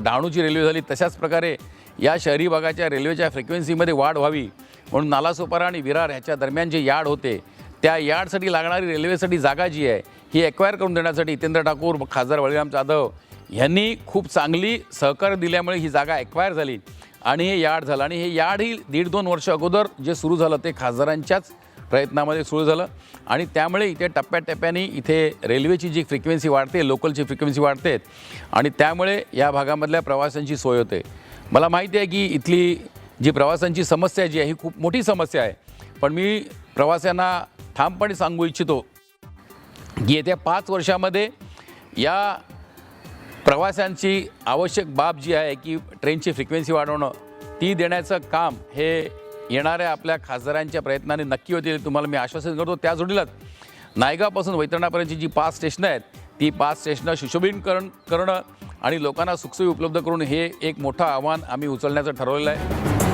डहाणूची railway झाली, तशाच प्रकारे या शहरी भागाच्या रेल्वेच्या फ्रिक्वेन्सीमध्ये वाढ व्हावी म्हणून नालासोपारा आणि विरार ह्याच्या दरम्यान जे यार्ड होते त्या यार्डसाठी लागणारी रेल्वेसाठी जागा जी आहे ही एक्वायर करून देण्यासाठी हितेंद्र ठाकूर, खासदार बळीराम जाधव यांनी खूप चांगली सहकार्य दिल्यामुळे ही जागा एक्वायर झाली आणि हे यार्ड झालं. आणि हे यार्ड ही 1.5-2 वर्ष अगोदर जे सुरू झालं ते खासदारांच्याच प्रयत्नामध्ये सुरू झालं आणि त्यामुळे इथे टप्प्याटप्प्याने इथे रेल्वेची जी फ्रिक्वेन्सी वाढते, लोकलची फ्रिक्वेन्सी वाढते आणि त्यामुळे या भागामधल्या प्रवाशांची सोय होते. मला माहिती आहे की इथली जी प्रवाशांची समस्या जी आहे ही खूप मोठी समस्या आहे, पण मी प्रवाशांना ठामपणे सांगू इच्छितो की येत्या 5 वर्षामध्ये या प्रवाशांची आवश्यक बाब जी आहे की ट्रेनची फ्रिक्वेन्सी वाढवणं ती देण्याचं काम हे येणाऱ्या आपल्या खासदारांच्या प्रयत्नाने नक्की होतील, तुम्हाला मी आश्वासन करतो. त्या जोडीलाच नायगावपासून वैतरणापर्यंतची जी 5 स्टेशनं आहेत ती 5 स्टेशनं सुशोभीकरण करणं आणि लोकांना सुखसोयी उपलब्ध करून हे एक मोठं आव्हान आम्ही उचलण्याचं ठरवलेलं आहे.